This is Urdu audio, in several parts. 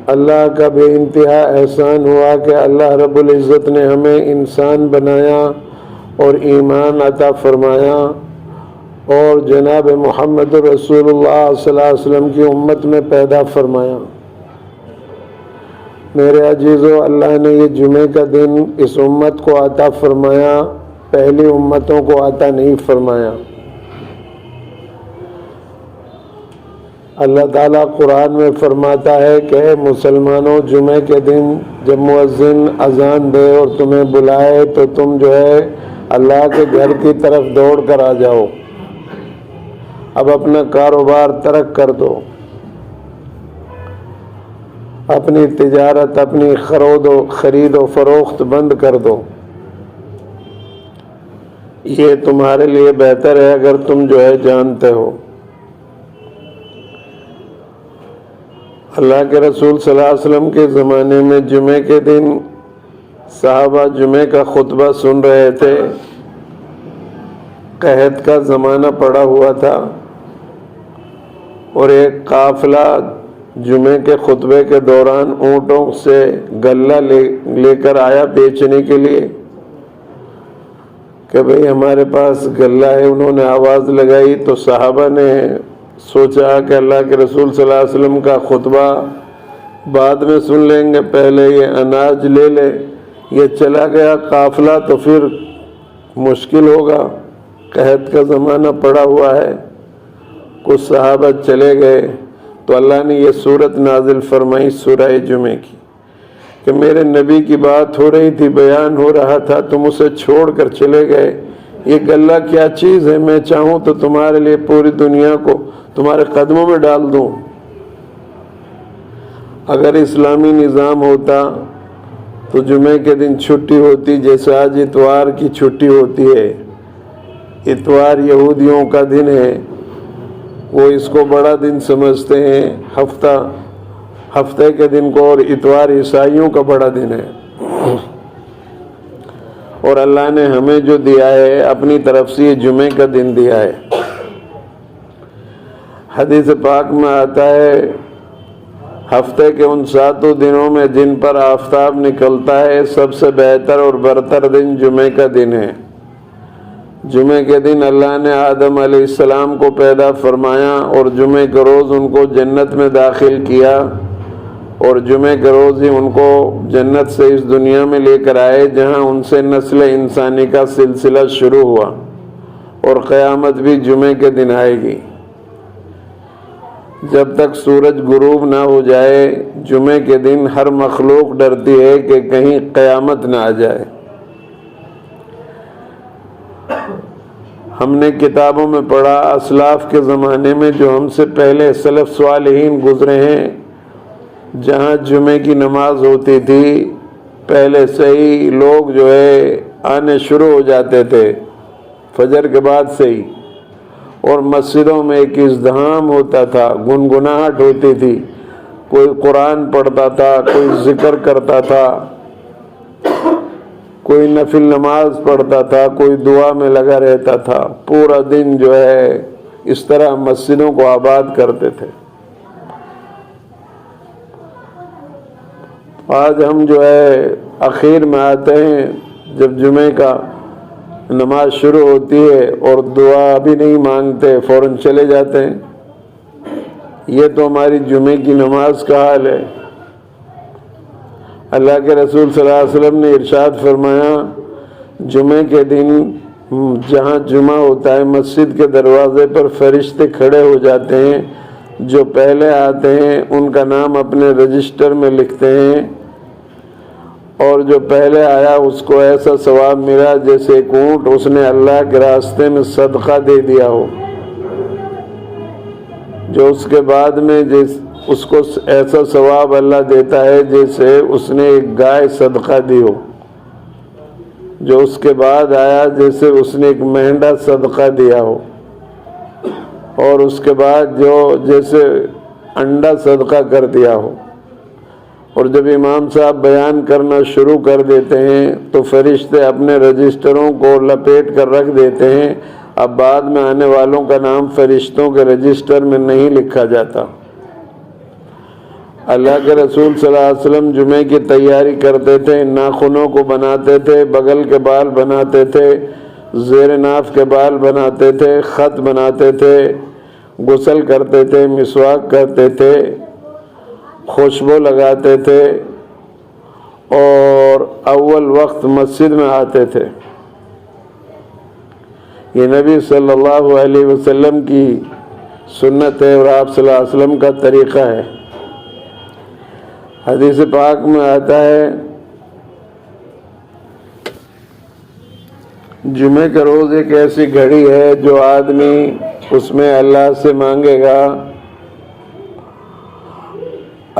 اللہ کا بے انتہا احسان ہوا کہ اللہ رب العزت نے ہمیں انسان بنایا اور ایمان عطا فرمایا اور جناب محمد رسول اللہ صلی اللہ علیہ وسلم کی امت میں پیدا فرمایا۔ میرے عزیزو، اللہ نے یہ جمعے کا دن اس امت کو عطا فرمایا، پہلی امتوں کو عطا نہیں فرمایا۔ اللہ تعالیٰ قرآن میں فرماتا ہے کہ اے مسلمانوں، جمعے کے دن جب مؤذن اذان دے اور تمہیں بلائے تو تم جو ہے اللہ کے گھر کی طرف دوڑ کر آ جاؤ، اب اپنا کاروبار ترک کر دو، اپنی تجارت، اپنی خرید و فروخت بند کر دو، یہ تمہارے لیے بہتر ہے اگر تم جو ہے جانتے ہو۔ اللہ کے رسول صلی اللہ علیہ وسلم کے زمانے میں جمعے کے دن صحابہ جمعے کا خطبہ سن رہے تھے، قحط کا زمانہ پڑا ہوا تھا اور ایک قافلہ جمعے کے خطبے کے دوران اونٹوں سے غلہ لے کر آیا بیچنے کے لیے کہ بھئی ہمارے پاس غلہ ہے۔ انہوں نے آواز لگائی تو صحابہ نے سوچا کہ اللہ کے رسول صلی اللہ علیہ وسلم کا خطبہ بعد میں سن لیں گے، پہلے یہ اناج لے لے، یہ چلا گیا قافلہ تو پھر مشکل ہوگا، قحط کا زمانہ پڑا ہوا ہے۔ کچھ صحابہ چلے گئے تو اللہ نے یہ سورت نازل فرمائی سورہ جمعے کی کہ میرے نبی کی بات ہو رہی تھی، بیان ہو رہا تھا، تم اسے چھوڑ کر چلے گئے۔ یہ غلہ کیا چیز ہے، میں چاہوں تو تمہارے لیے پوری دنیا کو تمہارے قدموں میں ڈال دوں۔ اگر اسلامی نظام ہوتا تو جمعے کے دن چھٹی ہوتی، جیسے آج اتوار کی چھٹی ہوتی ہے۔ اتوار یہودیوں کا دن ہے، وہ اس کو بڑا دن سمجھتے ہیں، ہفتے کے دن کو، اور اتوار عیسائیوں کا بڑا دن ہے۔ اور اللہ نے ہمیں جو دیا ہے اپنی طرف سے یہ جمعے کا دن دیا ہے۔ حدیث پاک میں آتا ہے ہفتے کے ان 7 دنوں میں جن پر آفتاب نکلتا ہے سب سے بہتر اور برتر دن جمعے کا دن ہے۔ جمعے کے دن اللہ نے آدم علیہ السلام کو پیدا فرمایا اور جمعے کے روز ان کو جنت میں داخل کیا، اور جمعے کے روز ہی ان کو جنت سے اس دنیا میں لے کر آئے جہاں ان سے نسل انسانی کا سلسلہ شروع ہوا، اور قیامت بھی جمعے کے دن آئے گی۔ جب تک سورج غروب نہ ہو جائے جمعے کے دن ہر مخلوق ڈرتی ہے کہ کہیں قیامت نہ آ جائے۔ ہم نے کتابوں میں پڑھا اسلاف کے زمانے میں جو ہم سے پہلے سلف صالحین گزرے ہیں، جہاں جمعے کی نماز ہوتی تھی پہلے سے ہی لوگ جو ہے آنے شروع ہو جاتے تھے فجر کے بعد سے ہی، اور مسجدوں میں ایک ازدحام ہوتا تھا، گنگناہٹ ہوتی تھی، کوئی قرآن پڑھتا تھا، کوئی ذکر کرتا تھا، کوئی نفل نماز پڑھتا تھا، کوئی دعا میں لگا رہتا تھا، پورا دن جو ہے اس طرح مسجدوں کو آباد کرتے تھے۔ آج ہم جو ہے اخیر میں آتے ہیں جب جمعے کا نماز شروع ہوتی ہے اور دعا بھی نہیں مانگتے، فوراً چلے جاتے ہیں۔ یہ تو ہماری جمعے کی نماز کا حال ہے۔ اللہ کے رسول صلی اللہ علیہ وسلم نے ارشاد فرمایا جمعے کے دن جہاں جمعہ ہوتا ہے مسجد کے دروازے پر فرشتے کھڑے ہو جاتے ہیں، جو پہلے آتے ہیں ان کا نام اپنے رجسٹر میں لکھتے ہیں، اور جو پہلے آیا اس کو ایسا ثواب ملا جیسے ایک اونٹ اس نے اللہ کے راستے میں صدقہ دے دیا ہو، جو اس کے بعد میں اس کو ایسا ثواب اللہ دیتا ہے جیسے اس نے ایک گائے صدقہ دی ہو، جو اس کے بعد آیا جیسے اس نے ایک مہنڈا صدقہ دیا ہو، اور اس کے بعد جو جیسے انڈا صدقہ کر دیا ہو۔ اور جب امام صاحب بیان کرنا شروع کر دیتے ہیں تو فرشتے اپنے رجسٹروں کو لپیٹ کر رکھ دیتے ہیں، اب بعد میں آنے والوں کا نام فرشتوں کے رجسٹر میں نہیں لکھا جاتا۔ اللہ کے رسول صلی اللہ علیہ وسلم جمعے کی تیاری کرتے تھے، ناخنوں کو بناتے تھے، بغل کے بال بناتے تھے، زیر ناف کے بال بناتے تھے، خط بناتے تھے، غسل کرتے تھے، مسواک کرتے تھے، خوشبو لگاتے تھے اور اول وقت مسجد میں آتے تھے۔ یہ نبی صلی اللہ علیہ وسلم کی سنت ہے اور آپ صلی اللہ علیہ وسلم کا طریقہ ہے۔ حدیث پاک میں آتا ہے جمعے کا روز ایک ایسی گھڑی ہے جو آدمی اس میں اللہ سے مانگے گا،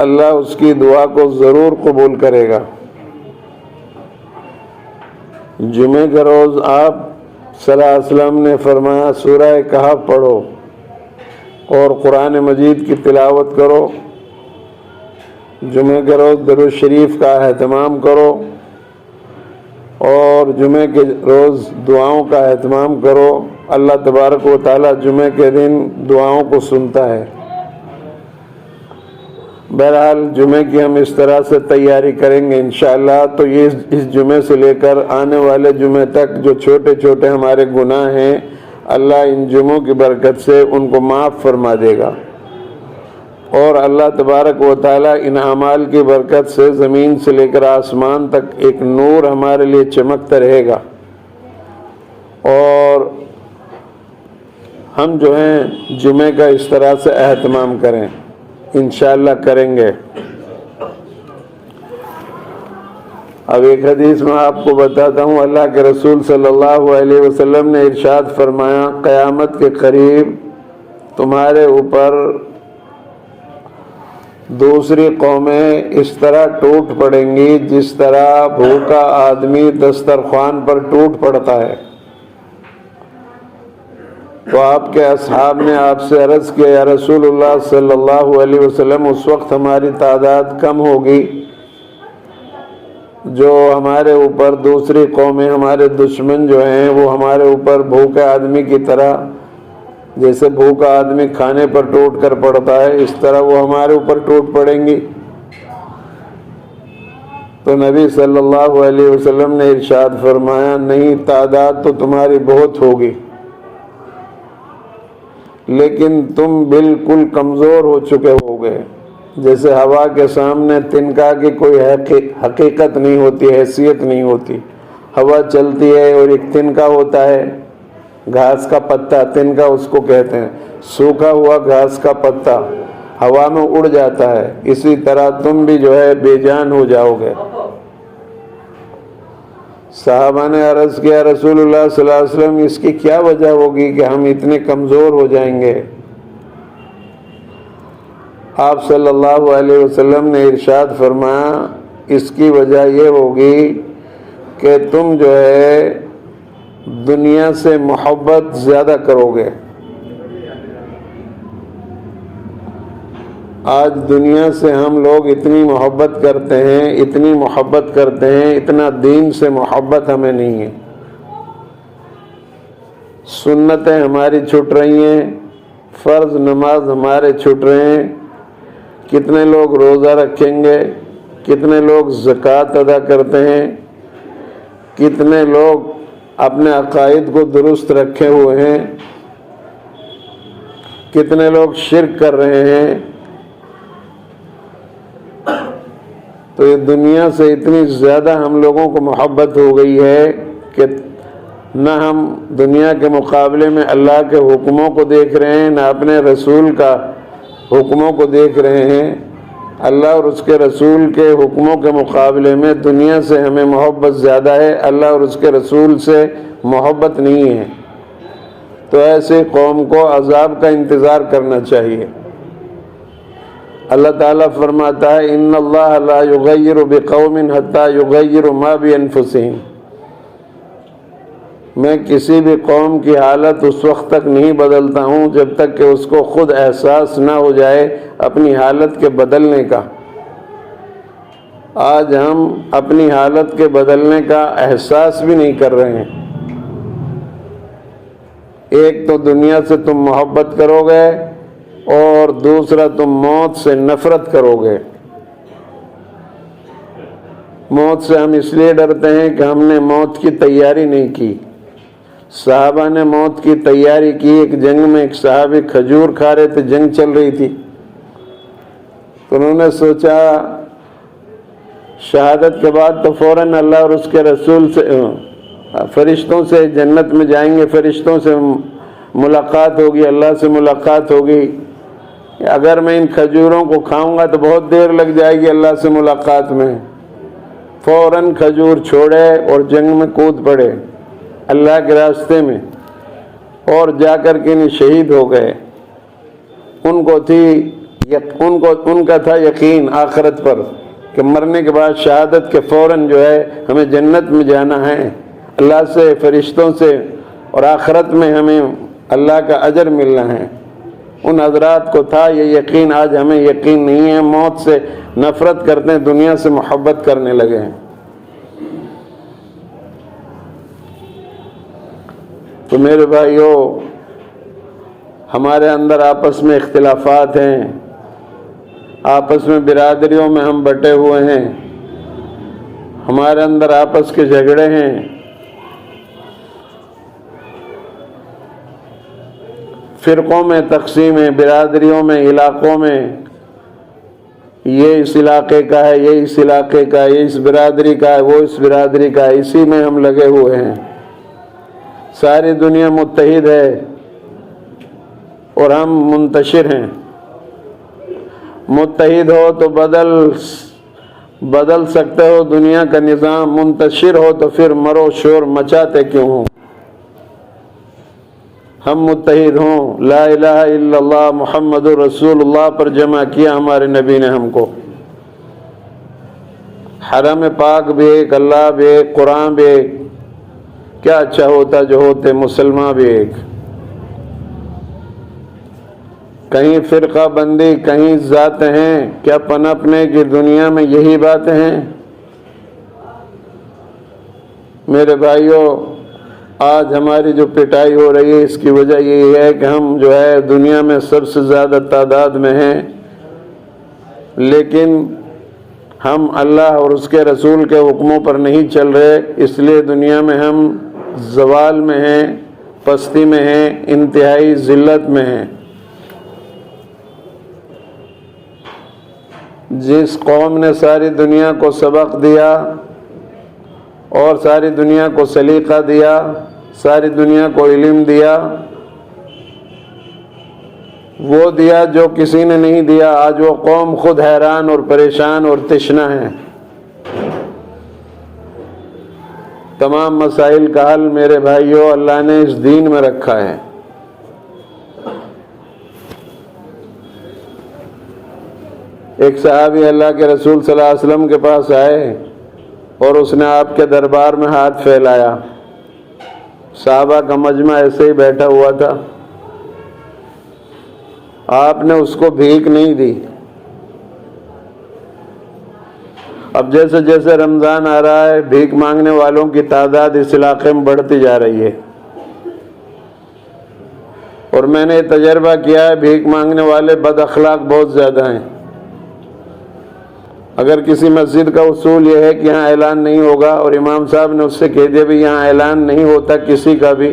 اللہ اس کی دعا کو ضرور قبول کرے گا۔ جمعے کا روز آپ صلی اللہ علیہ وسلم نے فرمایا سورہ کہف پڑھو اور قرآن مجید کی تلاوت کرو، جمعے کے روز درود شریف کا اہتمام کرو اور جمعے کے روز دعاؤں کا اہتمام کرو۔ اللہ تبارک و تعالی جمعے کے دن دعاؤں کو سنتا ہے۔ بہرحال جمعے کی ہم اس طرح سے تیاری کریں گے انشاءاللہ، تو یہ اس جمعے سے لے کر آنے والے جمعے تک جو چھوٹے چھوٹے ہمارے گناہ ہیں، اللہ ان جمعوں کی برکت سے ان کو معاف فرما دے گا، اور اللہ تبارک و تعالی ان اعمال کی برکت سے زمین سے لے کر آسمان تک ایک نور ہمارے لیے چمکتا رہے گا، اور ہم جو ہیں جمعے کا اس طرح سے اہتمام کریں، انشاءاللہ کریں گے۔ اب ایک حدیث میں آپ کو بتاتا ہوں، اللہ کے رسول صلی اللہ علیہ وسلم نے ارشاد فرمایا قیامت کے قریب تمہارے اوپر دوسری قومیں اس طرح ٹوٹ پڑیں گی جس طرح بھوکا آدمی دسترخوان پر ٹوٹ پڑتا ہے۔ تو آپ کے اصحاب نے آپ سے عرض کیا یا رسول اللہ صلی اللہ علیہ وسلم، اس وقت ہماری تعداد کم ہوگی، جو ہمارے اوپر دوسری قومیں، ہمارے دشمن جو ہیں وہ ہمارے اوپر بھوکے آدمی کی طرح، جیسے بھوکا آدمی کھانے پر ٹوٹ کر پڑتا ہے اس طرح وہ ہمارے اوپر ٹوٹ پڑیں گی۔ تو نبی صلی اللہ علیہ وسلم نے ارشاد فرمایا نہیں، تعداد تو تمہاری بہت ہوگی لیکن تم بالکل کمزور ہو چکے ہوگے، جیسے ہوا کے سامنے تنکا کی کوئی حقیقت نہیں ہوتی، حیثیت نہیں ہوتی۔ ہوا چلتی ہے اور ایک تنکا ہوتا ہے، گھاس کا پتا، تنکا اس کو کہتے ہیں، سوکھا ہوا گھاس کا پتا ہوا میں اڑ جاتا ہے، اسی طرح تم بھی جو ہے بے جان ہو جاؤ گے۔ صحابہ نے عرض کیا رسول اللہ صلی اللہ علیہ وسلم، اس کی کیا وجہ ہوگی کہ ہم اتنے کمزور ہو جائیں گے؟ آپ صلی اللہ علیہ وسلم نے ارشاد فرمایا اس کی وجہ یہ ہوگی کہ تم جو ہے دنیا سے محبت زیادہ کرو گے۔ آج دنیا سے ہم لوگ اتنی محبت کرتے ہیں، اتنی محبت کرتے ہیں، اتنا دین سے محبت ہمیں نہیں ہے۔ سنتیں ہماری چھوٹ رہی ہیں، فرض نماز ہمارے چھوٹ رہے ہیں، کتنے لوگ روزہ رکھیں گے، کتنے لوگ زکوٰۃ ادا کرتے ہیں، کتنے لوگ اپنے عقائد کو درست رکھے ہوئے ہیں، کتنے لوگ شرک کر رہے ہیں۔ تو یہ دنیا سے اتنی زیادہ ہم لوگوں کو محبت ہو گئی ہے کہ نہ ہم دنیا کے مقابلے میں اللہ کے حکموں کو دیکھ رہے ہیں، نہ اپنے رسول کا حکموں کو دیکھ رہے ہیں۔ اللہ اور اس کے رسول کے حکموں کے مقابلے میں دنیا سے ہمیں محبت زیادہ ہے، اللہ اور اس کے رسول سے محبت نہیں ہے۔ تو ایسے قوم کو عذاب کا انتظار کرنا چاہیے۔ اللہ تعالیٰ فرماتا ہے ان اللہ لا یغیر بقوم حتی یغیروا ما بانفسہم، میں کسی بھی قوم کی حالت اس وقت تک نہیں بدلتا ہوں جب تک کہ اس کو خود احساس نہ ہو جائے اپنی حالت کے بدلنے کا۔ آج ہم اپنی حالت کے بدلنے کا احساس بھی نہیں کر رہے ہیں۔ ایک تو دنیا سے تم محبت کرو گے اور دوسرا تم موت سے نفرت کرو گے۔ موت سے ہم اس لیے ڈرتے ہیں کہ ہم نے موت کی تیاری نہیں کی۔ صحابہ نے موت کی تیاری کی۔ ایک جنگ میں ایک صحابی کھجور کھا رہے تھے، جنگ چل رہی تھی، تو انہوں نے سوچا شہادت کے بعد تو فوراً اللہ اور اس کے رسول سے، فرشتوں سے جنت میں جائیں گے، فرشتوں سے ملاقات ہوگی، اللہ سے ملاقات ہوگی۔ اگر میں ان کھجوروں کو کھاؤں گا تو بہت دیر لگ جائے گی اللہ سے ملاقات میں۔ فوراً کھجور چھوڑے اور جنگ میں کود پڑے اللہ کے راستے میں، اور جا کر کے شہید ہو گئے۔ ان کا تھا یقین آخرت پر کہ مرنے کے بعد شہادت کے فوراً جو ہے ہمیں جنت میں جانا ہے، اللہ سے، فرشتوں سے، اور آخرت میں ہمیں اللہ کا اجر ملنا ہے۔ ان حضرات کو تھا یہ یقین، آج ہمیں یقین نہیں ہے، موت سے نفرت کرتے ہیں، دنیا سے محبت کرنے لگے ہیں۔ تو میرے بھائیو، ہمارے اندر آپس میں اختلافات ہیں، آپس میں برادریوں میں ہم بٹے ہوئے ہیں، ہمارے اندر آپس کے جھگڑے ہیں، فرقوں میں تقسیم ہے، برادریوں میں، علاقوں میں، یہ اس علاقے کا ہے، یہ اس علاقے کا ہے، یہ اس برادری کا ہے، وہ اس برادری کا ہے، اسی میں ہم لگے ہوئے ہیں۔ ساری دنیا متحد ہے اور ہم منتشر ہیں۔ متحد ہو تو بدل سکتے ہو دنیا کا نظام، منتشر ہو تو پھر مرو شور مچاتے کیوں ہو۔ ہم متحد ہوں، لا الہ الا اللہ محمد رسول اللہ پر جمع کیا ہمارے نبی نے ہم کو۔ حرم پاک بھی ایک، اللہ بھی ایک، قرآن بھی ایک، کیا اچھا ہوتا جو ہوتے مسلمان بھی ایک۔ کہیں فرقہ بندی، کہیں ذاتیں ہیں، کیا پنپنے کی دنیا میں یہی باتیں ہیں؟ میرے بھائیوں، آج ہماری جو پٹائی ہو رہی ہے اس کی وجہ یہی ہے کہ ہم جو ہے دنیا میں سب سے زیادہ تعداد میں ہیں، لیکن ہم اللہ اور اس کے رسول کے حکموں پر نہیں چل رہے، اس لیے دنیا میں ہم زوال میں ہیں، پستی میں ہیں، انتہائی ذلت میں ہیں۔ جس قوم نے ساری دنیا کو سبق دیا اور ساری دنیا کو سلیقہ دیا، ساری دنیا کو علم دیا، وہ دیا جو کسی نے نہیں دیا، آج وہ قوم خود حیران اور پریشان اور تشنہ ہے۔ تمام مسائل کا حل میرے بھائیوں اللہ نے اس دین میں رکھا ہے۔ ایک صحابی اللہ کے رسول صلی اللہ علیہ وسلم کے پاس آئے اور اس نے آپ کے دربار میں ہاتھ پھیلایا۔ صحابہ کا مجمع ایسے ہی بیٹھا ہوا تھا، آپ نے اس کو بھیک نہیں دی۔ اب جیسے جیسے رمضان آ رہا ہے، بھیک مانگنے والوں کی تعداد اس علاقے میں بڑھتی جا رہی ہے، اور میں نے یہ تجربہ کیا ہے، بھیک مانگنے والے بد اخلاق بہت زیادہ ہیں۔ اگر کسی مسجد کا اصول یہ ہے کہ یہاں اعلان نہیں ہوگا اور امام صاحب نے اس سے کہہ دیا بھی یہاں اعلان نہیں ہوتا کسی کا بھی،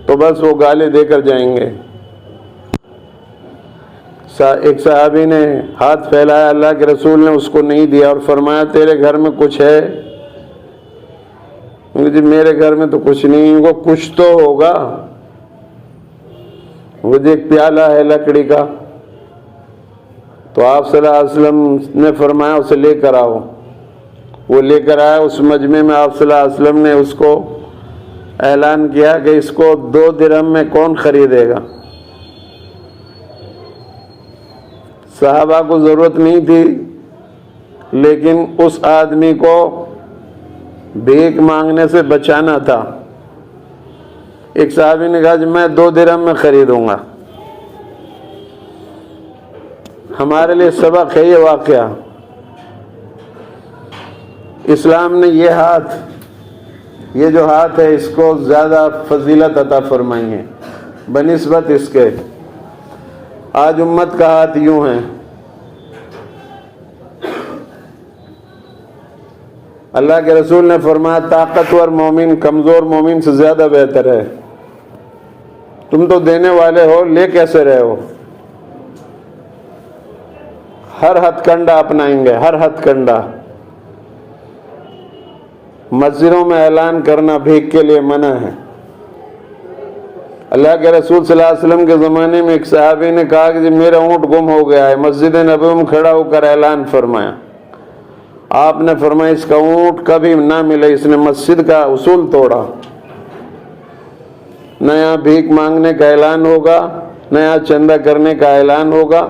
تو بس وہ گالی دے کر جائیں گے۔ ایک صحابی نے ہاتھ پھیلایا، اللہ کے رسول نے اس کو نہیں دیا اور فرمایا تیرے گھر میں کچھ ہے؟ جی میرے گھر میں تو کچھ نہیں۔ وہ کچھ تو ہوگا، وہ ایک پیالہ ہے لکڑی کا، تو آپ صلی اللہ علیہ وسلم نے فرمایا اسے لے کر آؤ۔ وہ لے کر آیا۔ اس مجمع میں آپ صلی اللہ علیہ وسلم نے اس کو اعلان کیا کہ اس کو 2 درہم میں کون خریدے گا؟ صحابہ کو ضرورت نہیں تھی، لیکن اس آدمی کو بھیک مانگنے سے بچانا تھا۔ ایک صحابی نے کہا میں 2 درہم میں خریدوں گا۔ ہمارے لیے سبق ہے یہ واقعہ۔ اسلام نے یہ جو ہاتھ ہے اس کو زیادہ فضیلت عطا فرمائی ہے بنسبت اس کے۔ آج امت کا ہاتھ یوں ہے، اللہ کے رسول نے فرمایا طاقتور مومن کمزور مومن سے زیادہ بہتر ہے. تم تو دینے والے ہو، لے کیسے رہے ہو؟ ہر ہتھ کنڈا اپنائیں گے، ہر ہتھ کنڈا. مسجدوں میں اعلان کرنا بھیک کے لیے منع ہے. اللہ کے رسول صلی اللہ علیہ وسلم کے زمانے میں ایک صحابی نے کہا کہ جی میرا اونٹ گم ہو گیا ہے. مسجد نبوی میں کھڑا ہو کر اعلان فرمایا. آپ نے فرمایا اس کا اونٹ کبھی نہ ملے، اس نے مسجد کا اصول توڑا. نہ یہاں بھیک مانگنے کا اعلان ہوگا، نہ یہاں چندہ کرنے کا اعلان ہوگا.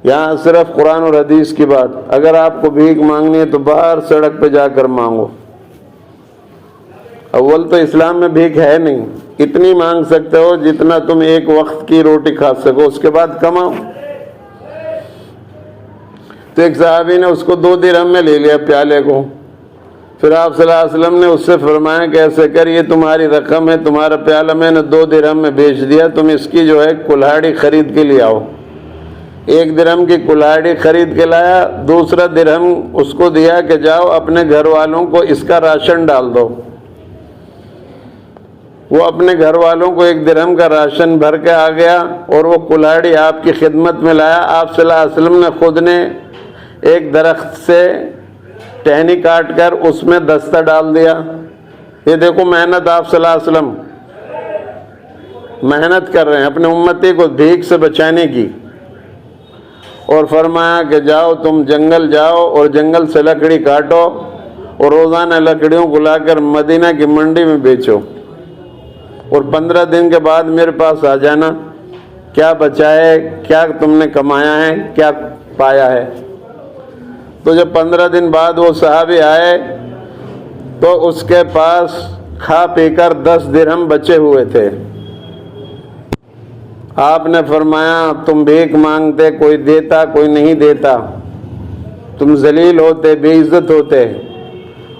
یہاں صرف قرآن اور حدیث کی بات. اگر آپ کو بھیک مانگنی ہے تو باہر سڑک پہ جا کر مانگو. اول تو اسلام میں بھیک ہے نہیں، اتنی مانگ سکتے ہو جتنا تم ایک وقت کی روٹی کھا سکو، اس کے بعد کماؤ. تو ایک صحابی نے اس کو 2 درہم میں لے لیا پیالے کو. پھر آپ صلی اللہ علیہ وسلم نے اس سے فرمایا کہ ایسے کر، یہ تمہاری رقم ہے، تمہارا پیالہ میں نے 2 درہم میں بیچ دیا، تم اس کی جو ہے کلہاڑی خرید کے لے آؤ. 1 درہم کی کلہاڑی خرید کے لایا، دوسرا درہم اس کو دیا کہ جاؤ اپنے گھر والوں کو اس کا راشن ڈال دو. وہ اپنے گھر والوں کو 1 درہم کا راشن بھر کے آ گیا اور وہ کلہاڑی آپ کی خدمت میں لایا. آپ صلی اللہ علیہ وسلم نے خود نے ایک درخت سے ٹہنی کاٹ کر اس میں دستہ ڈال دیا. یہ دیکھو محنت، آپ صلی اللہ علیہ وسلم محنت کر رہے ہیں اپنے امتی کو بھیک سے بچانے کی. اور فرمایا کہ جاؤ تم جنگل جاؤ اور جنگل سے لکڑی کاٹو اور روزانہ لکڑیوں کو لا کر مدینہ کی منڈی میں بیچو اور 15 دن کے بعد میرے پاس آ جانا، کیا بچا ہے، کیا تم نے کمایا ہے، کیا پایا ہے. تو جب 15 دن بعد وہ صحابی آئے تو اس کے پاس کھا پی کر 10 درہم بچے ہوئے تھے. آپ نے فرمایا تم بھیک مانگتے، کوئی دیتا کوئی نہیں دیتا، تم ذلیل ہوتے، بے عزت ہوتے،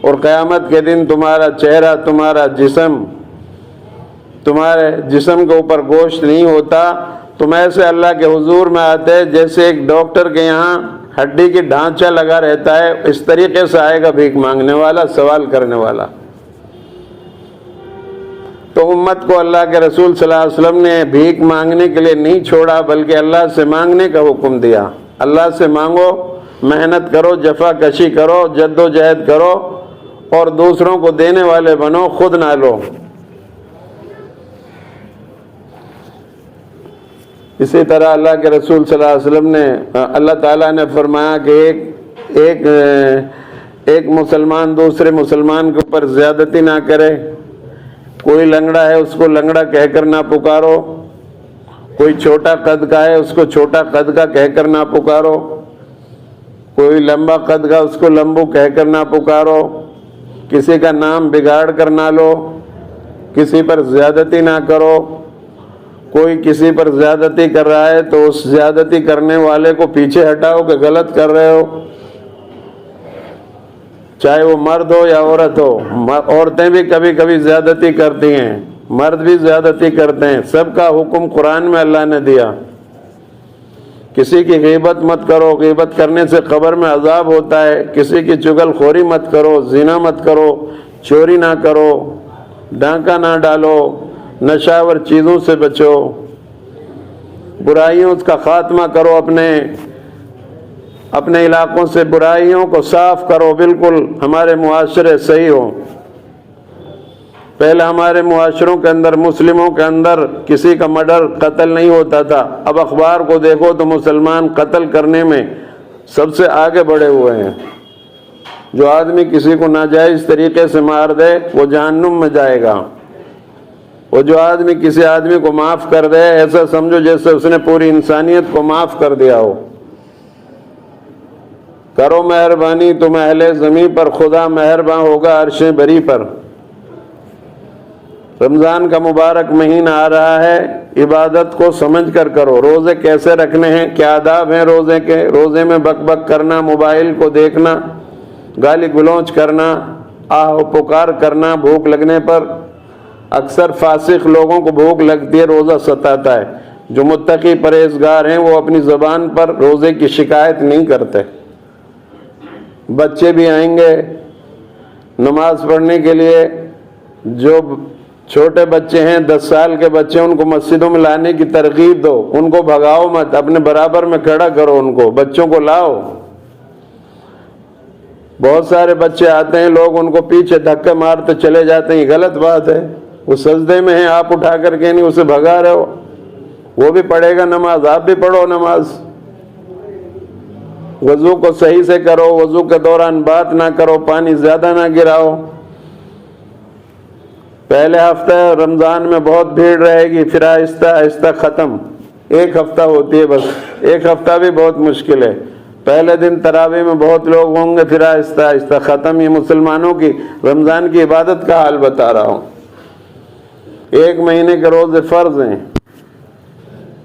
اور قیامت کے دن تمہارا چہرہ، تمہارا جسم، تمہارے جسم کے اوپر گوشت نہیں ہوتا. تم ایسے اللہ کے حضور میں آتے جیسے ایک ڈاکٹر کے یہاں ہڈی کی ڈھانچہ لگا رہتا ہے، اس طریقے سے آئے گا بھیک مانگنے والا، سوال کرنے والا. تو امت کو اللہ کے رسول صلی اللہ علیہ وسلم نے بھیک مانگنے کے لیے نہیں چھوڑا بلکہ اللہ سے مانگنے کا حکم دیا. اللہ سے مانگو، محنت کرو، جفا کشی کرو، جد و جہد کرو اور دوسروں کو دینے والے بنو، خود نہ لو. اسی طرح اللہ کے رسول صلی اللہ علیہ وسلم نے، اللہ تعالیٰ نے فرمایا کہ ایک مسلمان دوسرے مسلمان کے اوپر زیادتی نہ کرے. کوئی لنگڑا ہے اس کو لنگڑا کہہ کر نہ پکارو، کوئی چھوٹا قد کا ہے اس کو چھوٹا قد کا کہہ کر نہ پکارو، کوئی لمبا قد کا اس کو لمبو کہہ کر نہ پکارو، کسی کا نام بگاڑ کر نہ لو، کسی پر زیادتی نہ کرو. کوئی کسی پر زیادتی کر رہا ہے تو اس زیادتی کرنے والے کو پیچھے ہٹاؤ کہ غلط کر رہے ہو، چاہے وہ مرد ہو یا عورت ہو. عورتیں بھی کبھی کبھی زیادتی کرتی ہیں، مرد بھی زیادتی کرتے ہیں. سب کا حکم قرآن میں اللہ نے دیا. کسی کی غیبت مت کرو، غیبت کرنے سے قبر میں عذاب ہوتا ہے. کسی کی چغل خوری مت کرو، زنا مت کرو، چوری نہ کرو، ڈاکہ نہ ڈالو، نشاور چیزوں سے بچو، برائیوں کا خاتمہ کرو، اپنے علاقوں سے برائیوں کو صاف کرو. بالکل ہمارے معاشرے صحیح ہو. پہلے ہمارے معاشروں کے اندر، مسلموں کے اندر کسی کا مرڈر، قتل نہیں ہوتا تھا. اب اخبار کو دیکھو تو مسلمان قتل کرنے میں سب سے آگے بڑھے ہوئے ہیں. جو آدمی کسی کو ناجائز طریقے سے مار دے وہ جہنم میں جائے گا. وہ جو آدمی کسی آدمی کو معاف کر دے ایسا سمجھو جیسے اس نے پوری انسانیت کو معاف کر دیا ہو. کرو مہربانی تم اہل زمین پر، خدا مہربان ہوگا عرش بری پر. رمضان کا مبارک مہینہ آ رہا ہے، عبادت کو سمجھ کر کرو. روزے کیسے رکھنے ہیں، کیا آداب ہیں روزے کے. روزے میں بک بک کرنا، موبائل کو دیکھنا، گالی گلوچ کرنا، آہ و پکار کرنا بھوک لگنے پر. اکثر فاسق لوگوں کو بھوک لگتی ہے، روزہ ستاتا ہے. جو متقی پرہیزگار ہیں وہ اپنی زبان پر روزے کی شکایت نہیں کرتے. بچے بھی آئیں گے نماز پڑھنے کے لیے. جو چھوٹے بچے ہیں 10 سال کے بچے، ان کو مسجدوں میں لانے کی ترغیب دو، ان کو بھگاؤ مت، اپنے برابر میں کھڑا کرو، ان کو بچوں کو لاؤ. بہت سارے بچے آتے ہیں، لوگ ان کو پیچھے دھکے مارتے چلے جاتے ہیں، یہ غلط بات ہے. وہ سجدے میں ہے، آپ اٹھا کر کے نہیں اسے بھگا رہے ہو. وہ بھی پڑھے گا نماز، آپ بھی پڑھو نماز. وضو کو صحیح سے کرو، وضو کے دوران بات نہ کرو، پانی زیادہ نہ گراؤ. پہلے ہفتہ رمضان میں بہت بھیڑ رہے گی، پھر آہستہ آہستہ ختم. 1 ہفتہ ہوتی ہے بس، 1 ہفتہ بھی بہت مشکل ہے. پہلے دن تراویح میں بہت لوگ ہوں گے، پھر آہستہ آہستہ ختم. یہ مسلمانوں کی رمضان کی عبادت کا حال بتا رہا ہوں. 1 مہینے کے روزے فرض ہیں،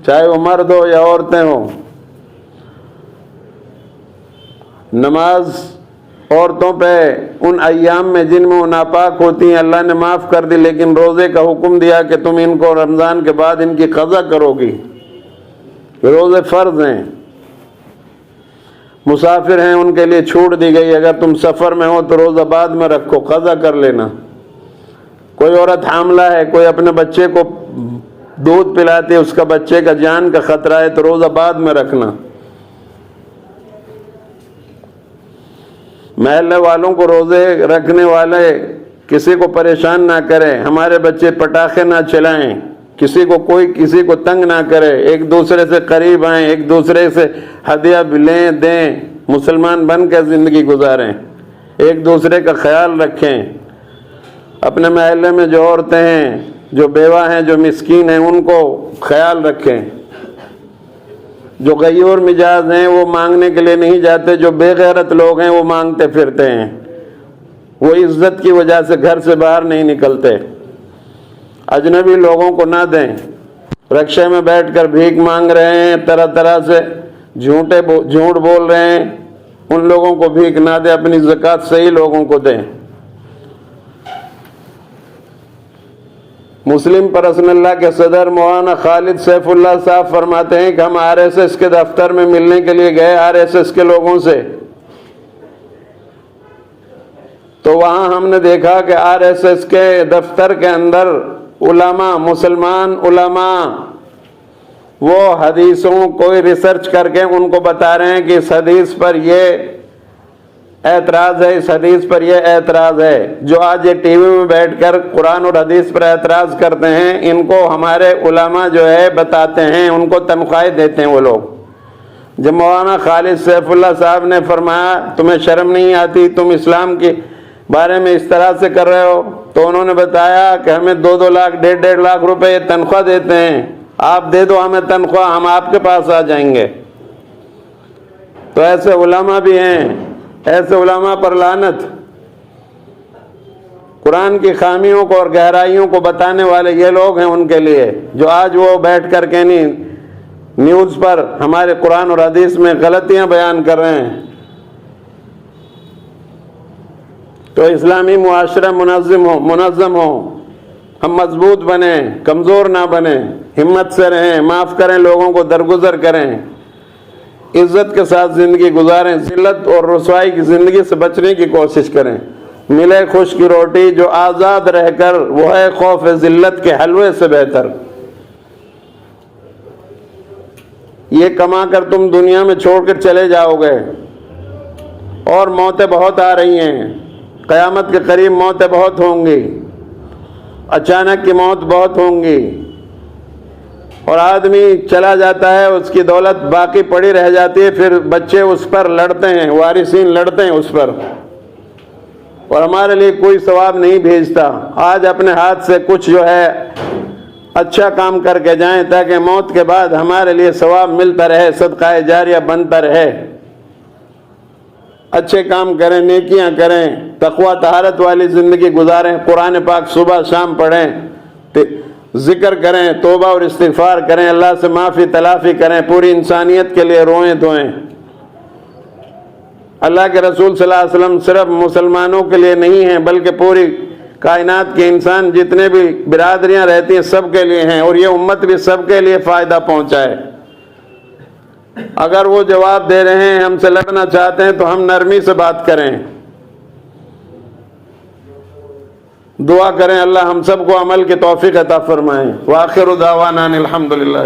چاہے وہ مرد ہو یا عورتیں ہوں. نماز عورتوں پہ ان ایام میں جن میں وہ ناپاک ہوتی ہیں اللہ نے معاف کر دی، لیکن روزے کا حکم دیا کہ تم ان کو رمضان کے بعد ان کی قضا کرو گی. روزے فرض ہیں. مسافر ہیں ان کے لیے چھوٹ دی گئی، اگر تم سفر میں ہو تو روزہ بعد میں رکھو، قضا کر لینا. کوئی عورت حاملہ ہے، کوئی اپنے بچے کو دودھ پلاتی ہے، اس کا بچے کا جان کا خطرہ ہے تو روزہ بعد میں رکھنا. محلے والوں کو روزے رکھنے والے کسی کو پریشان نہ کریں، ہمارے بچے پٹاخے نہ چلائیں، کوئی کسی کو تنگ نہ کرے، ایک دوسرے سے قریب آئیں، ایک دوسرے سے ہدیہ لیں دیں، مسلمان بن کے زندگی گزاریں، ایک دوسرے کا خیال رکھیں. اپنے محلے میں جو عورتیں ہیں، جو بیوہ ہیں، جو مسکین ہیں، ان کو خیال رکھیں. جو غیور مزاج ہیں وہ مانگنے کے لیے نہیں جاتے، جو بے غیرت لوگ ہیں وہ مانگتے پھرتے ہیں، وہ عزت کی وجہ سے گھر سے باہر نہیں نکلتے. اجنبی لوگوں کو نہ دیں. رکشے میں بیٹھ کر بھیک مانگ رہے ہیں، طرح طرح سے جھوٹ بول رہے ہیں، ان لوگوں کو بھیک نہ دیں، اپنی زکوٰۃ صحیح لوگوں کو دیں. مسلم پرسنل اللہ کے صدر مولانا خالد سیف اللہ صاحب فرماتے ہیں کہ ہم RSS کے دفتر میں ملنے کے لیے گئے RSS کے لوگوں سے، تو وہاں ہم نے دیکھا کہ RSS کے دفتر کے اندر علماء، مسلمان علماء، وہ حدیثوں کوئی ریسرچ کر کے ان کو بتا رہے ہیں کہ اس حدیث پر یہ اعتراض ہے، اس حدیث پر یہ اعتراض ہے. جو آج یہ ٹی وی میں بیٹھ کر قرآن اور حدیث پر اعتراض کرتے ہیں، ان کو ہمارے علماء جو ہے بتاتے ہیں، ان کو تنخواہیں دیتے ہیں وہ لوگ. جب مولانا خالد سیف اللہ صاحب نے فرمایا تمہیں شرم نہیں آتی، تم اسلام کے بارے میں اس طرح سے کر رہے ہو، تو انہوں نے بتایا کہ ہمیں 2 لاکھ 1.5 لاکھ روپے یہ تنخواہ دیتے ہیں، آپ دے دو ہمیں تنخواہ، ہم آپ کے پاس آ جائیں گے. تو ایسے علماء بھی ہیں، ایسے علماء پر لعنت. قرآن کی خامیوں کو اور گہرائیوں کو بتانے والے یہ لوگ ہیں ان کے لیے، جو آج وہ بیٹھ کر کے نہیں نیوز پر ہمارے قرآن اور حدیث میں غلطیاں بیان کر رہے ہیں. تو اسلامی معاشرہ منظم ہو، ہم مضبوط بنیں، کمزور نہ بنیں، ہمت سے رہیں، معاف کریں، لوگوں کو درگزر کریں، عزت کے ساتھ زندگی گزاریں، ذلت اور رسوائی کی زندگی سے بچنے کی کوشش کریں. ملے خوش کی روٹی جو آزاد رہ کر وہ ہے خوف ذلت کے حلوے سے بہتر. یہ کما کر تم دنیا میں چھوڑ کر چلے جاؤ گے، اور موتیں بہت آ رہی ہیں، قیامت کے قریب موتیں بہت ہوں گی، اچانک کی موت بہت ہوں گی، اور آدمی چلا جاتا ہے، اس کی دولت باقی پڑی رہ جاتی ہے، پھر بچے اس پر لڑتے ہیں، وارثین لڑتے ہیں اس پر، اور ہمارے لیے کوئی ثواب نہیں بھیجتا. آج اپنے ہاتھ سے کچھ جو ہے اچھا کام کر کے جائیں تاکہ موت کے بعد ہمارے لیے ثواب ملتا رہے، صدقہ جاریہ بنتا رہے. اچھے کام کریں، نیکیاں کریں، تقوی طہارت والی زندگی گزاریں، قرآن پاک صبح شام پڑھیں، ذکر کریں، توبہ اور استغفار کریں، اللہ سے معافی تلافی کریں، پوری انسانیت کے لیے روئیں دھوئیں. اللہ کے رسول صلی اللہ علیہ وسلم صرف مسلمانوں کے لیے نہیں ہیں بلکہ پوری کائنات کے انسان جتنے بھی برادریاں رہتی ہیں سب کے لیے ہیں، اور یہ امت بھی سب کے لیے فائدہ پہنچائے. اگر وہ جواب دے رہے ہیں، ہم سے لڑنا چاہتے ہیں تو ہم نرمی سے بات کریں، دعا کریں اللہ ہم سب کو عمل کی توفیق عطا فرمائیں۔ وآخر دعوانا ان الحمدللہ۔